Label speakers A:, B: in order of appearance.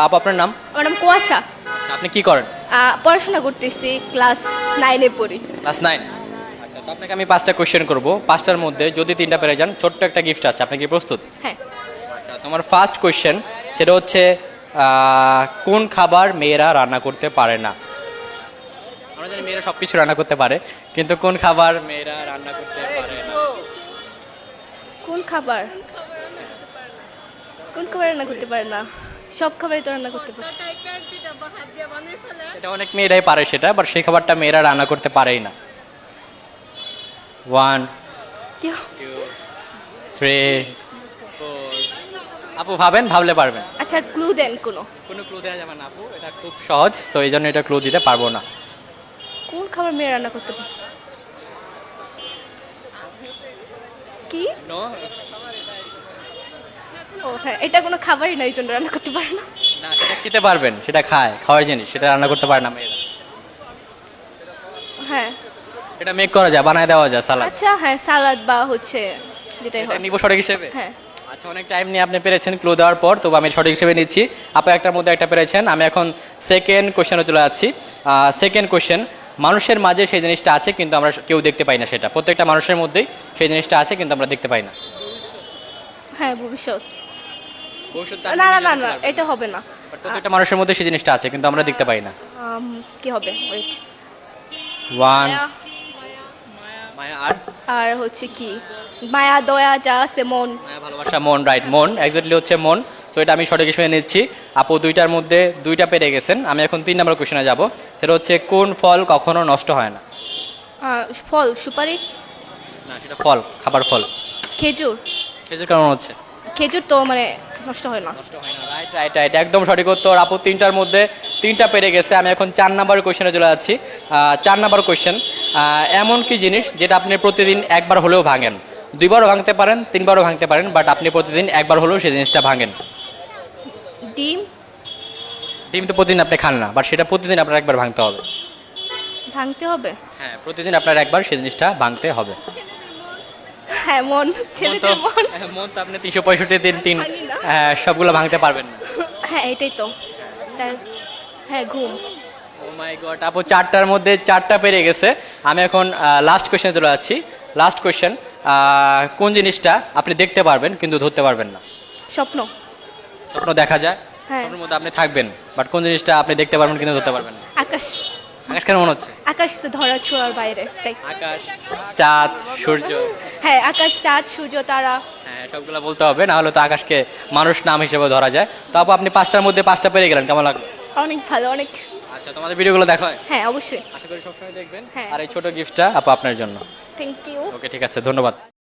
A: আপু আপনার নাম?
B: আমার নাম কুয়াশা।
A: আচ্ছা, আপনি কি করেন?
B: পড়াশোনা করতেছি, ক্লাস 9-এ পড়ি।
A: ক্লাস 9। আচ্ছা, তো আপনাকে আমি 5টা কোশ্চেন করব। 5টার মধ্যে যদি 3টা পেরে যান, ছোট্ট একটা গিফট আছে। আপনি কি প্রস্তুত?
B: হ্যাঁ।
A: আচ্ছা, তোমার ফার্স্ট কোশ্চেন সেটা হচ্ছে কোন খাবার মেয়েরা রান্না করতে পারে না? আমরা জানি মেয়েরা সব কিছু রান্না করতে পারে, কিন্তু কোন খাবার মেয়েরা রান্না করতে পারে না?
B: কোন খাবার রান্না করতে পারে না? সব খাবারই তো রান্না করতে পারে।
A: এটা অনেক মেয়েরাই পারে সেটা, বাট সেই খাবারটা মেয়েরা রান্না করতে পারেই না। 1
B: কেউ
A: 2 3 4। আপু ভাবেন, ভাবলে পারবেন।
B: আচ্ছা, ক্লু দেন কোনো।
A: কোনো ক্লু দেওয়া যাবে না আপু, এটা খুব সহজ, সো এই জন্য এটা ক্লু দিতে পারবো না।
B: কোন খাবার মেয়ে রান্না করতে পারে? কি?
A: নো।
B: ও হ্যাঁ, এটা কোনো খাবারই না, এই জন্য রান্না করতে পারে না।
A: না, সেটা খেতে পারবেন, সেটা খায়, খাওয়ার জিনিস, সেটা রান্না করতে পারে না মেয়েরা।
B: হ্যাঁ।
A: এটা মেক করা যায়, বানায় দেওয়া যায় সালাদ।
B: আচ্ছা হ্যাঁ, সালাদ বা হচ্ছে যেটাই
A: এটা
B: হয়।
A: নিব সঠিক হিসেবে।
B: হ্যাঁ।
A: আচ্ছা, অনেক টাইম নিয়ে আপনি পেরেছেন ক্লু দেওয়ার পর, তবু আমি সঠিক হিসেবে নিচ্ছি। আপনি একটার মধ্যে একটা পেরেছেন। আমি এখন সেকেন্ড কোশ্চেনে চলে যাচ্ছি। সেকেন্ড কোশ্চেন, মানুষের মাঝে সেই জিনিসটা আছে কিন্তু আমরা কেউ দেখতে পাই না। সেটা প্রত্যেকটা মানুষের মধ্যেই সেই জিনিসটা আছে কিন্তু আমরা দেখতে পাই না।
B: হ্যাঁ, ভবিষ্যৎ।
A: ভবিষ্যৎ
B: না না না না, এটা হবে না।
A: প্রত্যেকটা মানুষের মধ্যে সেই জিনিসটা আছে কিন্তু আমরা দেখতে পাই না।
B: কি হবে? ওয়েট।
A: 1 মায়া আর
B: আর হচ্ছে কি, মায়া দয়া যা আছে মন।
A: মায়া, ভালোবাসা, মন। রাইট, মন, এক্স্যাক্টলি হচ্ছে মন। সো এটা আমি সঠিক হিসেবে নিচ্ছি। আপু দুইটার মধ্যে দুইটা পেরে গেছেন। আমি এখন 3 নম্বর কোশ্চেনে যাব। সেটা হচ্ছে কোন ফল কখনো নষ্ট হয় না?
B: ফল সুপারি।
A: না, সেটা ফল, খাবার ফল।
B: খেজুর।
A: খেজুর কেমন হচ্ছে?
B: খেজুর তো মানে নষ্ট হয় না।
A: নষ্ট হয় না। রাইট রাইট রাইট, একদম সঠিক উত্তর। আপু 3টার মধ্যে 3টা পেরে গেছে। আমি এখন 4 নম্বর কোশ্চেনে চলে যাচ্ছি। 4 নম্বর কোশ্চেন, এমন কি জিনিস যেটা আপনি প্রতিদিন একবার হলেও ভাঙেন? 2বারও ভাঙতে পারেন, 3বারও ভাঙতে পারেন, বাট আপনি প্রতিদিন একবার হলেও সেই জিনিসটা ভাঙেন।
B: ডিম।
A: ডিম তো প্রতিদিন আপনি খান না, বাট সেটা প্রতিদিন আপনার একবার ভাঙতে হবে।
B: ভাঙতে হবে।
A: হ্যাঁ, প্রতিদিন আপনার একবার সেই জিনিসটা ভাঙতে হবে।
B: হ্যাঁ, মন। ছেলেদের মন।
A: মন তো আপনি 365 দিন
B: ভাঙি না।
A: সবগুলো ভাঙতে পারবেন না।
B: হ্যাঁ, এটাই তো। হ্যাঁ, ঘুম।
A: ও মাই গড, আপু 4টার মধ্যে 4টা পেরে গেছে। আমি এখন লাস্ট কোশ্চেনে চলে যাচ্ছি। লাস্ট কোশ্চেন, কোন জিনিসটা আপনি দেখতে পারবেন কিন্তু ধরতে পারবেন না?
B: স্বপ্ন।
A: স্বপ্ন দেখা যায়,
B: হ্যাঁ।
A: স্বপ্নের মধ্যে আপনি থাকবেন, বাট কোন জিনিসটা আপনি দেখতে পারবেন কিন্তু ধরতে পারবেন না?
B: আকাশ।
A: আকাশ কেন মনে হচ্ছে?
B: আকাশ তো ধরা ছোঁয়ার বাইরে, তাই।
A: আকাশ, চাঁদ, সূর্য।
B: হ্যাঁ, আকাশ, চাঁদ, সূর্য, তারা।
A: হ্যাঁ, সবগুলো বলতে হবে, না হলে তো আকাশকে মানুষ নাম হিসেবে ধরা যায়। তো আপু আপনি 5টার মধ্যে 5টা পেরে গেলেন, কেমন লাগলো?
B: অনেক ভালো, অনেক।
A: আচ্ছা, তোমাদের ভিডিওগুলো দেখা হয়?
B: হ্যাঁ, অবশ্যই।
A: আশা করি সবসময় দেখবেন।
B: হ্যাঁ।
A: আর এই ছোট গিফটটা আপু আপনার জন্য।
B: Thank you.
A: ওকে, ঠিক আছে, ধন্যবাদ।